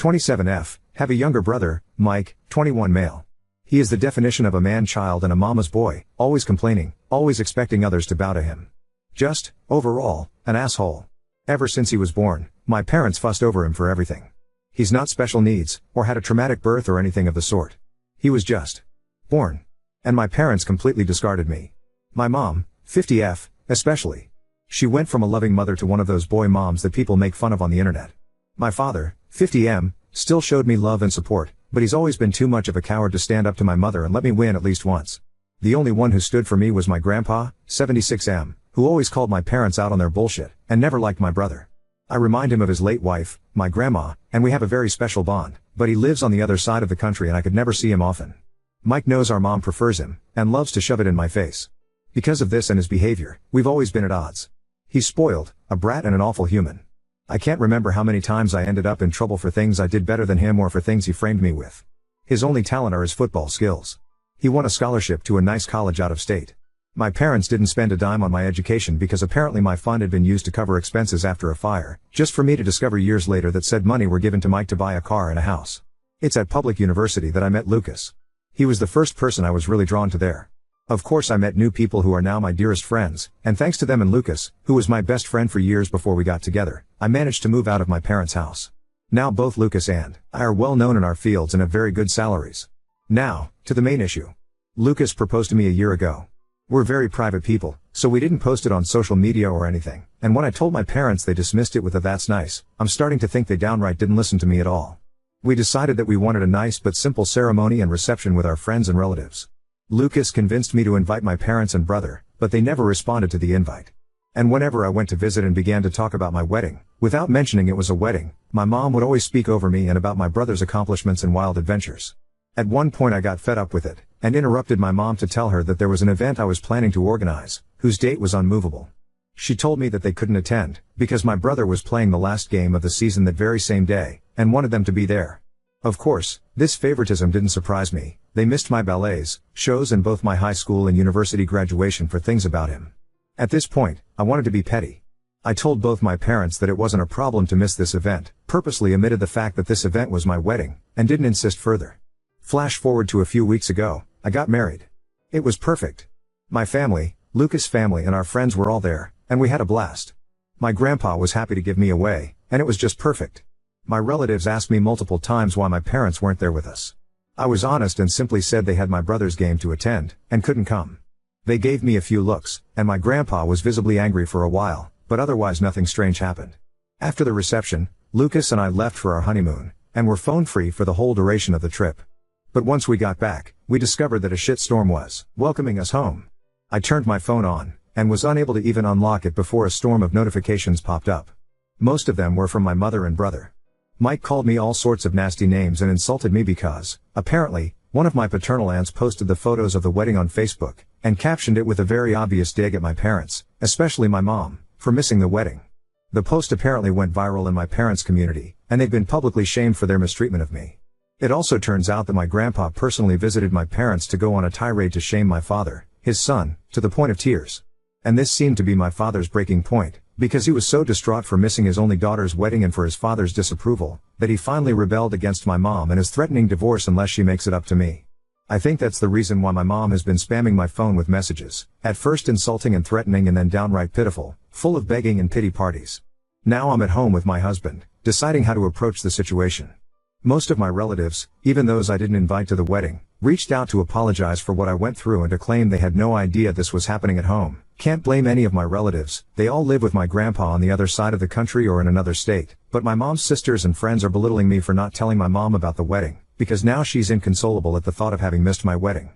27F, have a younger brother, Mike, 21 male. He is the definition of a man-child and a mama's boy, always complaining, always expecting others to bow to him. Just, overall, an asshole. Ever since he was born, my parents fussed over him for everything. He's not special needs, or had a traumatic birth or anything of the sort. He was just born. And my parents completely discarded me. My mom, 50F, especially. She went from a loving mother to one of those boy moms that people make fun of on the internet. My father, 50M, still showed me love and support, but he's always been too much of a coward to stand up to my mother and let me win at least once. The only one who stood for me was my grandpa, 76M, who always called my parents out on their bullshit, and never liked my brother. I remind him of his late wife, my grandma, and we have a very special bond, but he lives on the other side of the country and I could never see him often. Mike knows our mom prefers him, and loves to shove it in my face. Because of this and his behavior, we've always been at odds. He's spoiled, a brat and an awful human. I can't remember how many times I ended up in trouble for things I did better than him or for things he framed me with. His only talent are his football skills. He won a scholarship to a nice college out of state. My parents didn't spend a dime on my education because apparently my fund had been used to cover expenses after a fire, just for me to discover years later that said money were given to Mike to buy a car and a house. It's at public university that I met Lucas. He was the first person I was really drawn to there. Of course I met new people who are now my dearest friends, and thanks to them and Lucas, who was my best friend for years before we got together, I managed to move out of my parents' house. Now both Lucas and I are well known in our fields and have very good salaries. Now, to the main issue. Lucas proposed to me a year ago. We're very private people, so we didn't post it on social media or anything, and when I told my parents they dismissed it with a "that's nice." I'm starting to think they downright didn't listen to me at all. We decided that we wanted a nice but simple ceremony and reception with our friends and relatives. Lucas convinced me to invite my parents and brother, but they never responded to the invite. And whenever I went to visit and began to talk about my wedding, without mentioning it was a wedding, my mom would always speak over me and about my brother's accomplishments and wild adventures. At one point I got fed up with it, and interrupted my mom to tell her that there was an event I was planning to organize, whose date was unmovable. She told me that they couldn't attend, because my brother was playing the last game of the season that very same day, and wanted them to be there. Of course, this favoritism didn't surprise me. They missed my ballets, shows and both my high school and university graduation for things about him. At this point, I wanted to be petty. I told both my parents that it wasn't a problem to miss this event, purposely omitted the fact that this event was my wedding, and didn't insist further. Flash forward to a few weeks ago, I got married. It was perfect. My family, Lucas' family and our friends were all there, and we had a blast. My grandpa was happy to give me away, and it was just perfect. My relatives asked me multiple times why my parents weren't there with us. I was honest and simply said they had my brother's game to attend, and couldn't come. They gave me a few looks, and my grandpa was visibly angry for a while, but otherwise nothing strange happened. After the reception, Lucas and I left for our honeymoon, and were phone-free for the whole duration of the trip. But once we got back, we discovered that a shitstorm was welcoming us home. I turned my phone on, and was unable to even unlock it before a storm of notifications popped up. Most of them were from my mother and brother. Mike called me all sorts of nasty names and insulted me because, apparently, one of my paternal aunts posted the photos of the wedding on Facebook, and captioned it with a very obvious dig at my parents, especially my mom, for missing the wedding. The post apparently went viral in my parents' community, and they've been publicly shamed for their mistreatment of me. It also turns out that my grandpa personally visited my parents to go on a tirade to shame my father, his son, to the point of tears. And this seemed to be my father's breaking point, because he was so distraught for missing his only daughter's wedding and for his father's disapproval, that he finally rebelled against my mom and is threatening divorce unless she makes it up to me. I think that's the reason why my mom has been spamming my phone with messages, at first insulting and threatening and then downright pitiful, full of begging and pity parties. Now I'm at home with my husband, deciding how to approach the situation. Most of my relatives, even those I didn't invite to the wedding, reached out to apologize for what I went through and to claim they had no idea this was happening at home. Can't blame any of my relatives, they all live with my grandpa on the other side of the country or in another state, but my mom's sisters and friends are belittling me for not telling my mom about the wedding, because now she's inconsolable at the thought of having missed my wedding.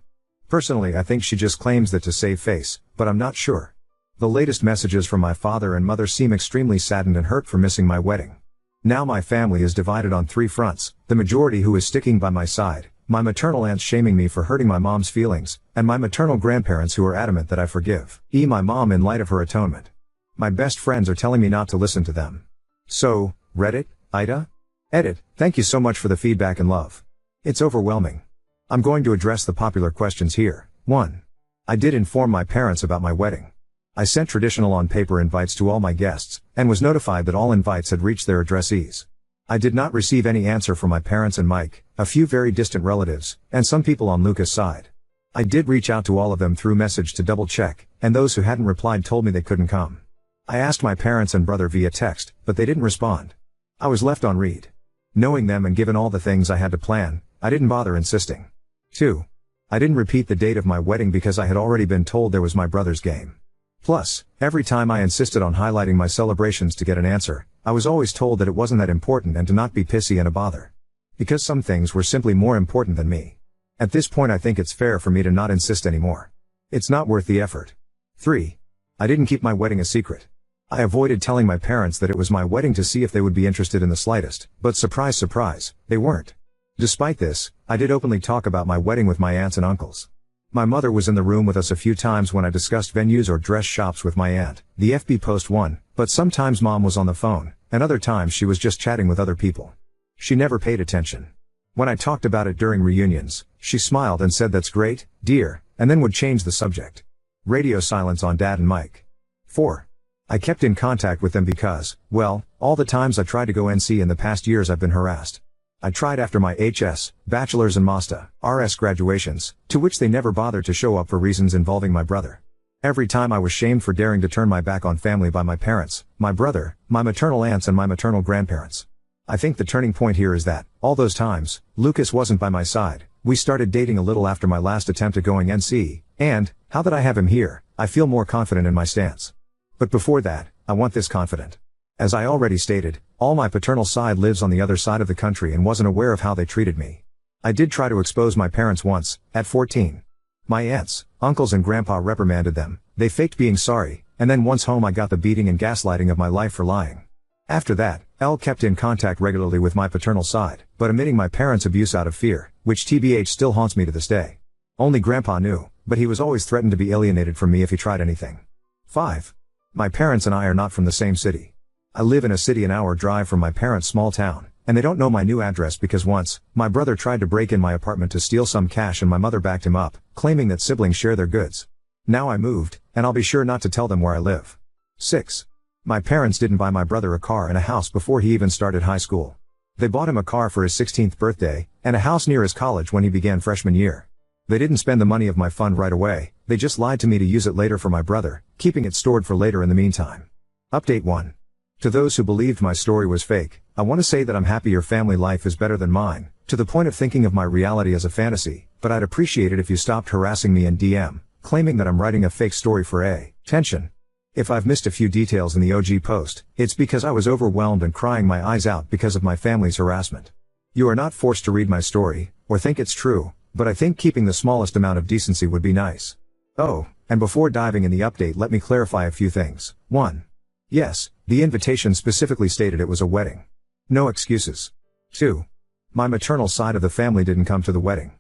Personally, I think she just claims that to save face, but I'm not sure. The latest messages from my father and mother seem extremely saddened and hurt for missing my wedding. Now my family is divided on three fronts: the majority who is sticking by my side, my maternal aunts shaming me for hurting my mom's feelings, and my maternal grandparents who are adamant that I forgive my mom in light of her atonement. My best friends are telling me not to listen to them. So, Reddit, Ida? Edit, thank you so much for the feedback and love. It's overwhelming. I'm going to address the popular questions here. 1. I did inform my parents about my wedding. I sent traditional on-paper invites to all my guests, and was notified that all invites had reached their addressees. I did not receive any answer from my parents and Mike, a few very distant relatives, and some people on Lucas' side. I did reach out to all of them through message to double check, and those who hadn't replied told me they couldn't come. I asked my parents and brother via text, but they didn't respond. I was left on read. Knowing them and given all the things I had to plan, I didn't bother insisting. 2. I didn't repeat the date of my wedding because I had already been told there was my brother's game. Plus, every time I insisted on highlighting my celebrations to get an answer, I was always told that it wasn't that important and to not be pissy and a bother. Because some things were simply more important than me. At this point I think it's fair for me to not insist anymore. It's not worth the effort. 3. I didn't keep my wedding a secret. I avoided telling my parents that it was my wedding to see if they would be interested in the slightest, but surprise surprise, they weren't. Despite this, I did openly talk about my wedding with my aunts and uncles. My mother was in the room with us a few times when I discussed venues or dress shops with my aunt, the FB post one, but sometimes mom was on the phone, and other times she was just chatting with other people. She never paid attention. When I talked about it during reunions, she smiled and said that's great, dear, and then would change the subject. Radio silence on Dad and Mike. 4. I kept in contact with them because, well, all the times I tried to go NC in the past years I've been harassed. I tried after my HS, bachelor's and MASTA, RS graduations, to which they never bothered to show up for reasons involving my brother. Every time I was shamed for daring to turn my back on family by my parents, my brother, my maternal aunts and my maternal grandparents. I think the turning point here is that, all those times, Lucas wasn't by my side. We started dating a little after my last attempt at going NC, and, now that I have him here, I feel more confident in my stance. But before that, I want this confident. As I already stated, all my paternal side lives on the other side of the country and wasn't aware of how they treated me. I did try to expose my parents once, at 14. My aunts, uncles and grandpa reprimanded them, they faked being sorry, and then once home I got the beating and gaslighting of my life for lying. After that, L kept in contact regularly with my paternal side, but omitting my parents' abuse out of fear, which TBH still haunts me to this day. Only grandpa knew, but he was always threatened to be alienated from me if he tried anything. 5. My parents and I are not from the same city. I live in a city an hour drive from my parents' small town, and they don't know my new address because once, my brother tried to break in my apartment to steal some cash and my mother backed him up, claiming that siblings share their goods. Now I moved, and I'll be sure not to tell them where I live. 6. My parents didn't buy my brother a car and a house before he even started high school. They bought him a car for his 16th birthday, and a house near his college when he began freshman year. They didn't spend the money of my fund right away, they just lied to me to use it later for my brother, keeping it stored for later in the meantime. Update 1. To those who believed my story was fake, I want to say that I'm happy your family life is better than mine, to the point of thinking of my reality as a fantasy, but I'd appreciate it if you stopped harassing me in DM, claiming that I'm writing a fake story for attention. If I've missed a few details in the OG post, it's because I was overwhelmed and crying my eyes out because of my family's harassment. You are not forced to read my story, or think it's true, but I think keeping the smallest amount of decency would be nice. Oh, and before diving in the update let me clarify a few things. 1. Yes, the invitation specifically stated it was a wedding. No excuses. 2. My maternal side of the family didn't come to the wedding.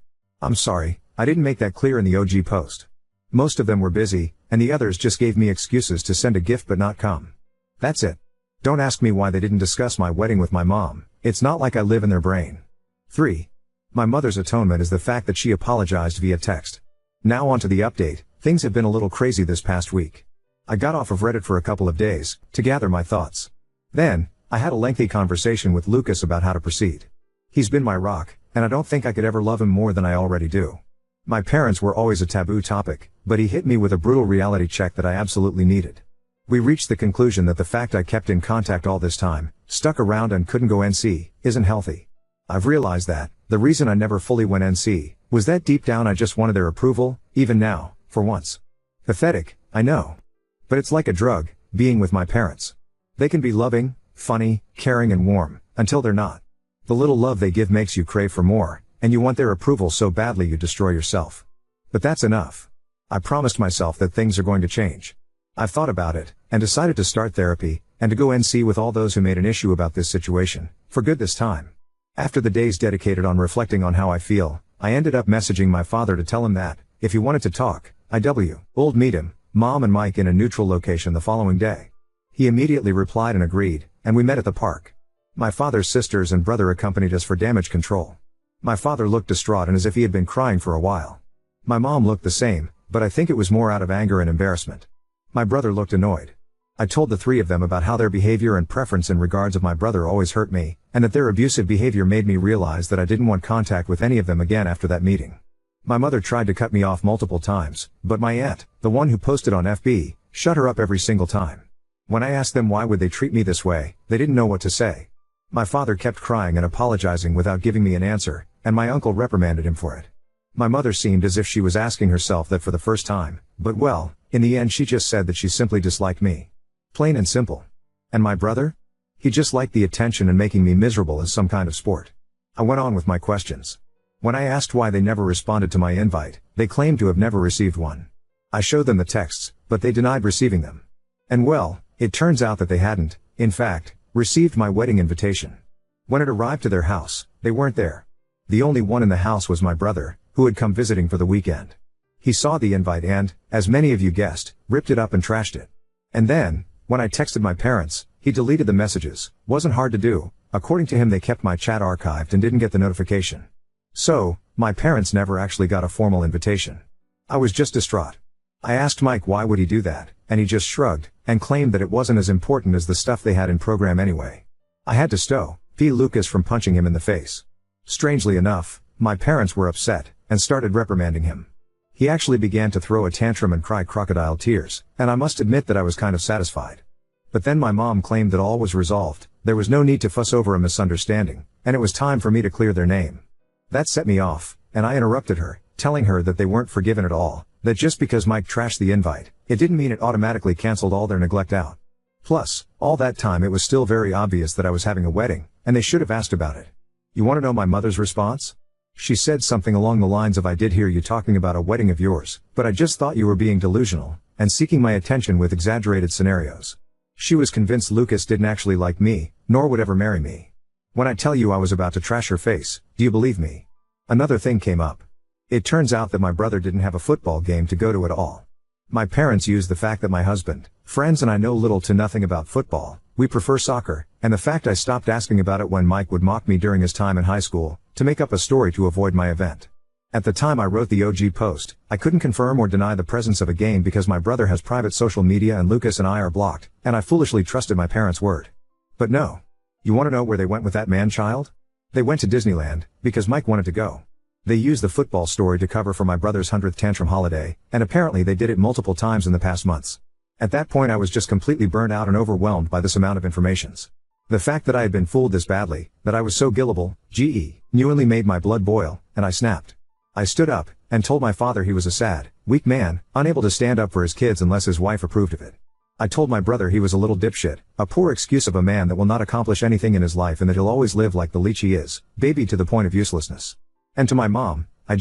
I'm sorry, I didn't make that clear in the OG post. Most of them were busy, and the others just gave me excuses to send a gift but not come. That's it. Don't ask me why they didn't discuss my wedding with my mom, it's not like I live in their brain. 3. My mother's atonement is the fact that she apologized via text. Now on to the update. Things have been a little crazy this past week. I got off of Reddit for a couple of days, to gather my thoughts. Then, I had a lengthy conversation with Lucas about how to proceed. He's been my rock, and I don't think I could ever love him more than I already do. My parents were always a taboo topic, but he hit me with a brutal reality check that I absolutely needed. We reached the conclusion that the fact I kept in contact all this time, stuck around and couldn't go NC, isn't healthy. I've realized that, the reason I never fully went NC, was that deep down I just wanted their approval, even now, for once. Pathetic, I know. But it's like a drug, being with my parents. They can be loving, funny, caring and warm, until they're not. The little love they give makes you crave for more, and you want their approval so badly you destroy yourself. But that's enough. I promised myself that things are going to change. I've thought about it, and decided to start therapy, and to go NC with all those who made an issue about this situation, for good this time. After the days dedicated on reflecting on how I feel, I ended up messaging my father to tell him that, if he wanted to talk, I'd meet him, Mom and Mike in a neutral location the following day. He immediately replied and agreed, and we met at the park. My father's sisters and brother accompanied us for damage control. My father looked distraught and as if he had been crying for a while. My mom looked the same, but I think it was more out of anger and embarrassment. My brother looked annoyed. I told the three of them about how their behavior and preference in regards of my brother always hurt me, and that their abusive behavior made me realize that I didn't want contact with any of them again after that meeting. My mother tried to cut me off multiple times, but my aunt, the one who posted on FB, shut her up every single time. When I asked them why would they treat me this way, they didn't know what to say. My father kept crying and apologizing without giving me an answer, and my uncle reprimanded him for it. My mother seemed as if she was asking herself that for the first time, but well, in the end she just said that she simply disliked me. Plain and simple. And my brother? He just liked the attention and making me miserable as some kind of sport. I went on with my questions. When I asked why they never responded to my invite, they claimed to have never received one. I showed them the texts, but they denied receiving them. And well, it turns out that they hadn't, in fact, received my wedding invitation. When it arrived to their house, they weren't there. The only one in the house was my brother, who had come visiting for the weekend. He saw the invite and, as many of you guessed, ripped it up and trashed it. And then, when I texted my parents, he deleted the messages. Wasn't hard to do. According to him, they kept my chat archived and didn't get the notification. So, my parents never actually got a formal invitation. I was just distraught. I asked Mike why would he do that, and he just shrugged, and claimed that it wasn't as important as the stuff they had in program anyway. I had to stop Lucas from punching him in the face. Strangely enough, my parents were upset, and started reprimanding him. He actually began to throw a tantrum and cry crocodile tears, and I must admit that I was kind of satisfied. But then my mom claimed that all was resolved, there was no need to fuss over a misunderstanding, and it was time for me to clear their name. That set me off, and I interrupted her, telling her that they weren't forgiven at all, that just because Mike trashed the invite, it didn't mean it automatically canceled all their neglect out. Plus, all that time it was still very obvious that I was having a wedding, and they should have asked about it. You want to know my mother's response? She said something along the lines of, I did hear you talking about a wedding of yours, but I just thought you were being delusional, and seeking my attention with exaggerated scenarios. She was convinced Lucas didn't actually like me, nor would ever marry me. When I tell you I was about to trash her face, do you believe me? Another thing came up. It turns out that my brother didn't have a football game to go to at all. My parents used the fact that my husband, friends and I know little to nothing about football, we prefer soccer, and the fact I stopped asking about it when Mike would mock me during his time in high school, to make up a story to avoid my event. At the time I wrote the OG post, I couldn't confirm or deny the presence of a game because my brother has private social media and Lucas and I are blocked, and I foolishly trusted my parents' word. But no. You want to know where they went with that man-child? They went to Disneyland, because Mike wanted to go. They used the football story to cover for my brother's 100th tantrum holiday, and apparently they did it multiple times in the past months. At that point I was just completely burnt out and overwhelmed by this amount of informations. The fact that I had been fooled this badly, that I was so gullible, genuinely made my blood boil, and I snapped. I stood up, and told my father he was a sad, weak man, unable to stand up for his kids unless his wife approved of it. I told my brother he was a little dipshit, a poor excuse of a man that will not accomplish anything in his life and that he'll always live like the leech he is, baby to the point of uselessness. And to my mom, I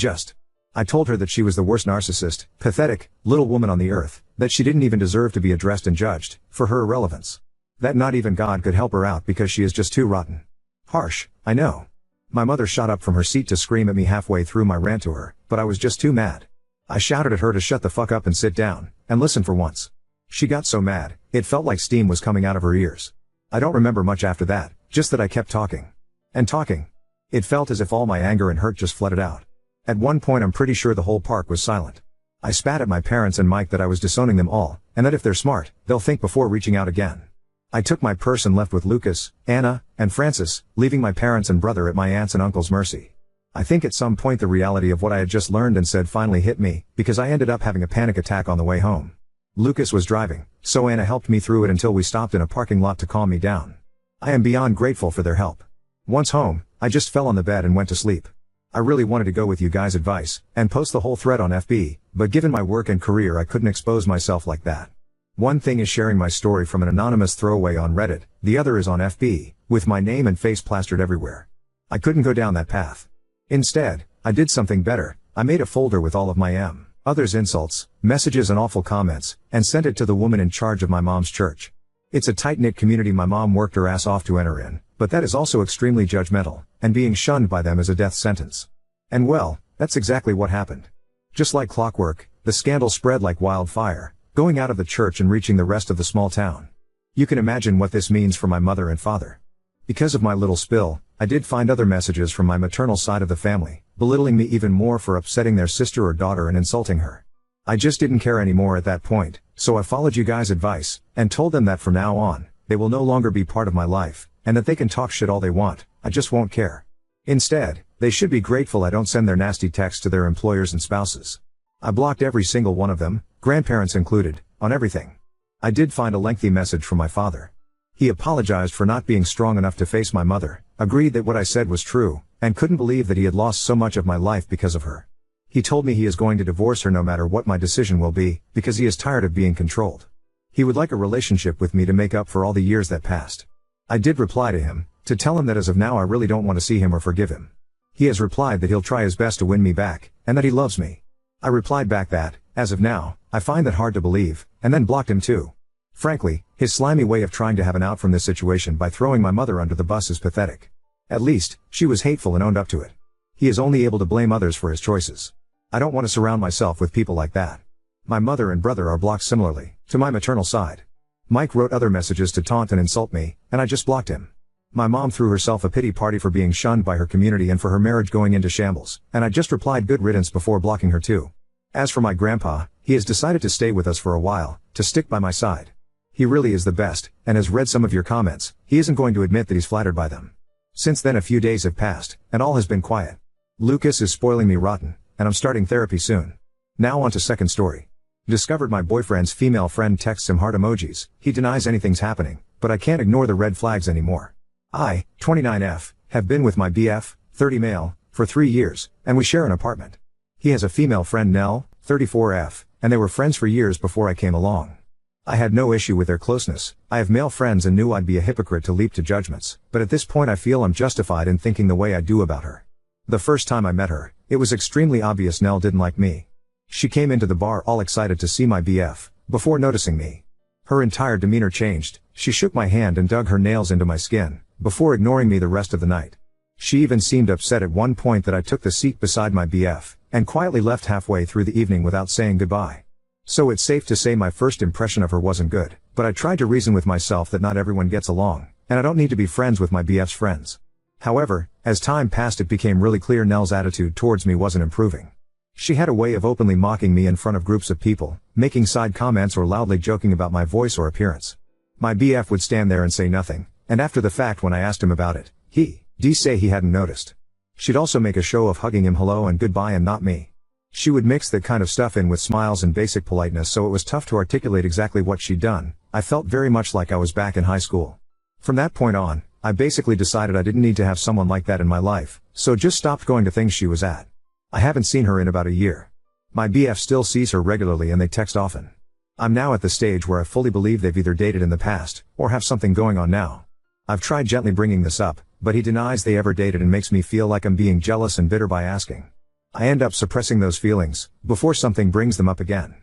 told her that she was the worst narcissist, pathetic, little woman on the earth, that she didn't even deserve to be addressed and judged, for her irrelevance. That not even God could help her out because she is just too rotten. Harsh, I know. My mother shot up from her seat to scream at me halfway through my rant to her, but I was just too mad. I shouted at her to shut the fuck up and sit down, and listen for once. She got so mad, it felt like steam was coming out of her ears. I don't remember much after that, just that I kept talking. And talking. It felt as if all my anger and hurt just flooded out. At one point I'm pretty sure the whole park was silent. I spat at my parents and Mike that I was disowning them all, and that if they're smart, they'll think before reaching out again. I took my purse and left with Lucas, Anna, and Francis, leaving my parents and brother at my aunt's and uncle's mercy. I think at some point the reality of what I had just learned and said finally hit me, because I ended up having a panic attack on the way home. Lucas was driving, so Anna helped me through it until we stopped in a parking lot to calm me down. I am beyond grateful for their help. Once home, I just fell on the bed and went to sleep. I really wanted to go with you guys' advice, and post the whole thread on FB, but given my work and career I couldn't expose myself like that. One thing is sharing my story from an anonymous throwaway on Reddit, the other is on FB, with my name and face plastered everywhere. I couldn't go down that path. Instead, I did something better. I made a folder with all of my others' insults, messages and awful comments, and sent it to the woman in charge of my mom's church. It's a tight-knit community my mom worked her ass off to enter in, but that is also extremely judgmental, and being shunned by them is a death sentence. And well, that's exactly what happened. Just like clockwork, the scandal spread like wildfire, going out of the church and reaching the rest of the small town. You can imagine what this means for my mother and father. Because of my little spill, I did find other messages from my maternal side of the family, belittling me even more for upsetting their sister or daughter and insulting her. I just didn't care anymore at that point, so I followed you guys' advice, and told them that from now on, they will no longer be part of my life, and that they can talk shit all they want, I just won't care. Instead, they should be grateful I don't send their nasty texts to their employers and spouses. I blocked every single one of them, grandparents included, on everything. I did find a lengthy message from my father. He apologized for not being strong enough to face my mother, agreed that what I said was true, and couldn't believe that he had lost so much of my life because of her. He told me he is going to divorce her no matter what my decision will be, because he is tired of being controlled. He would like a relationship with me to make up for all the years that passed. I did reply to him, to tell him that as of now I really don't want to see him or forgive him. He has replied that he'll try his best to win me back, and that he loves me. I replied back that, as of now, I find that hard to believe, and then blocked him too. Frankly, his slimy way of trying to have an out from this situation by throwing my mother under the bus is pathetic. At least, she was hateful and owned up to it. He is only able to blame others for his choices. I don't want to surround myself with people like that. My mother and brother are blocked similarly, to my maternal side. Mike wrote other messages to taunt and insult me, and I just blocked him. My mom threw herself a pity party for being shunned by her community and for her marriage going into shambles, and I just replied good riddance before blocking her too. As for my grandpa, he has decided to stay with us for a while, to stick by my side. He really is the best, and has read some of your comments. He isn't going to admit that he's flattered by them. Since then a few days have passed, and all has been quiet. Lucas is spoiling me rotten, and I'm starting therapy soon. Now on to second story. Discovered my boyfriend's female friend texts him heart emojis. He denies anything's happening, but I can't ignore the red flags anymore. I, 29F, have been with my BF, 30 male, for 3 years, and we share an apartment. He has a female friend Nell, 34F, and they were friends for years before I came along. I had no issue with their closeness. I have male friends and knew I'd be a hypocrite to leap to judgments, but at this point I feel I'm justified in thinking the way I do about her. The first time I met her, it was extremely obvious Nell didn't like me. She came into the bar all excited to see my BF, before noticing me. Her entire demeanor changed. She shook my hand and dug her nails into my skin, before ignoring me the rest of the night. She even seemed upset at one point that I took the seat beside my BF, and quietly left halfway through the evening without saying goodbye. So it's safe to say my first impression of her wasn't good, but I tried to reason with myself that not everyone gets along, and I don't need to be friends with my BF's friends. However, as time passed it became really clear Nell's attitude towards me wasn't improving. She had a way of openly mocking me in front of groups of people, making side comments or loudly joking about my voice or appearance. My BF would stand there and say nothing, and after the fact when I asked him about it, he'd say he hadn't noticed. She'd also make a show of hugging him hello and goodbye and not me. She would mix that kind of stuff in with smiles and basic politeness, so it was tough to articulate exactly what she'd done. I felt very much like I was back in high school. From that point on, I basically decided I didn't need to have someone like that in my life, so just stopped going to things she was at. I haven't seen her in about a year. My BF still sees her regularly and they text often. I'm now at the stage where I fully believe they've either dated in the past, or have something going on now. I've tried gently bringing this up, but he denies they ever dated and makes me feel like I'm being jealous and bitter by asking. I end up suppressing those feelings, before something brings them up again.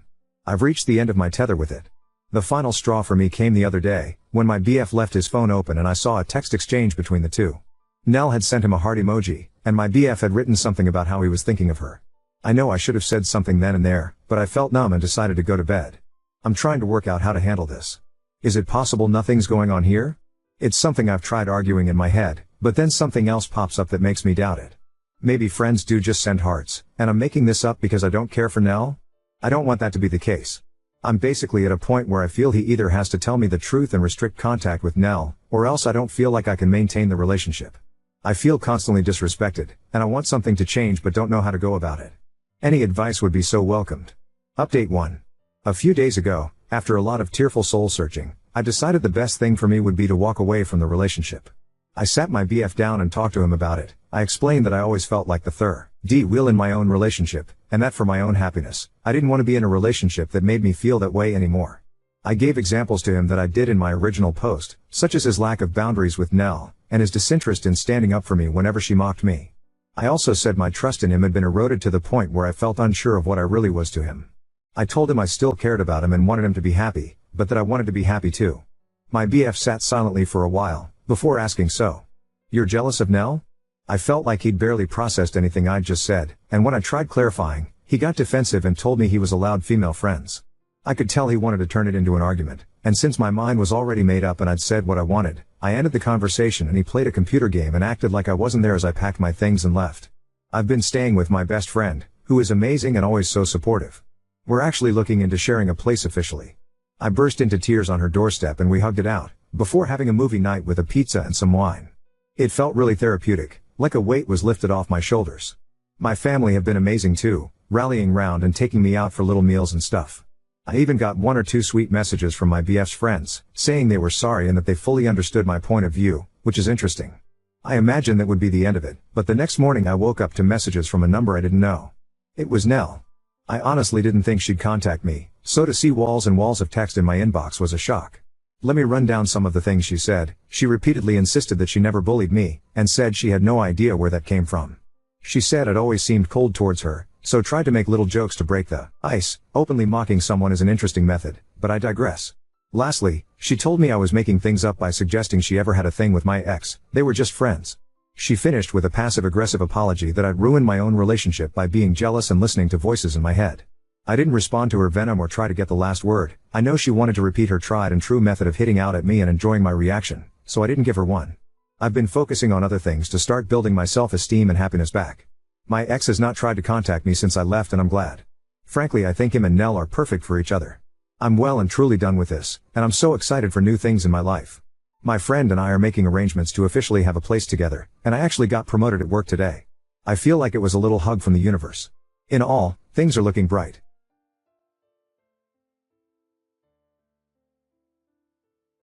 I've reached the end of my tether with it. The final straw for me came the other day, when my BF left his phone open and I saw a text exchange between the two. Nell had sent him a heart emoji, and my BF had written something about how he was thinking of her. I know I should have said something then and there, but I felt numb and decided to go to bed. I'm trying to work out how to handle this. Is it possible nothing's going on here? It's something I've tried arguing in my head, but then something else pops up that makes me doubt it. Maybe friends do just send hearts, and I'm making this up because I don't care for Nell? I don't want that to be the case. I'm basically at a point where I feel he either has to tell me the truth and restrict contact with Nell, or else I don't feel like I can maintain the relationship. I feel constantly disrespected, and I want something to change but don't know how to go about it. Any advice would be so welcomed. Update 1. A few days ago, after a lot of tearful soul searching, I decided the best thing for me would be to walk away from the relationship. I sat my BF down and talked to him about it. I explained that I always felt like the third wheel in my own relationship, and that for my own happiness, I didn't want to be in a relationship that made me feel that way anymore. I gave examples to him that I did in my original post, such as his lack of boundaries with Nell, and his disinterest in standing up for me whenever she mocked me. I also said my trust in him had been eroded to the point where I felt unsure of what I really was to him. I told him I still cared about him and wanted him to be happy, but that I wanted to be happy too. My BF sat silently for a while, before asking, "So, you're jealous of Nell?" I felt like he'd barely processed anything I'd just said, and when I tried clarifying, he got defensive and told me he was allowed female friends. I could tell he wanted to turn it into an argument, and since my mind was already made up and I'd said what I wanted, I ended the conversation and he played a computer game and acted like I wasn't there as I packed my things and left. I've been staying with my best friend, who is amazing and always so supportive. We're actually looking into sharing a place officially. I burst into tears on her doorstep and we hugged it out, before having a movie night with a pizza and some wine. It felt really therapeutic, like a weight was lifted off my shoulders. My family have been amazing too, rallying round and taking me out for little meals and stuff. I even got 1 or 2 sweet messages from my BF's friends, saying they were sorry and that they fully understood my point of view, which is interesting. I imagined that would be the end of it, but the next morning I woke up to messages from a number I didn't know. It was Nell. I honestly didn't think she'd contact me, so to see walls and walls of text in my inbox was a shock. Let me run down some of the things she said. She repeatedly insisted that she never bullied me, and said she had no idea where that came from. She said I'd always seemed cold towards her, so tried to make little jokes to break the ice. Openly mocking someone is an interesting method, but I digress. Lastly, she told me I was making things up by suggesting she ever had a thing with my ex. They were just friends. She finished with a passive-aggressive apology that I'd ruined my own relationship by being jealous and listening to voices in my head. I didn't respond to her venom or try to get the last word. I know she wanted to repeat her tried and true method of hitting out at me and enjoying my reaction, so I didn't give her one. I've been focusing on other things to start building my self-esteem and happiness back. My ex has not tried to contact me since I left and I'm glad. Frankly, I think him and Nell are perfect for each other. I'm well and truly done with this, and I'm so excited for new things in my life. My friend and I are making arrangements to officially have a place together, and I actually got promoted at work today. I feel like it was a little hug from the universe. In all, things are looking bright.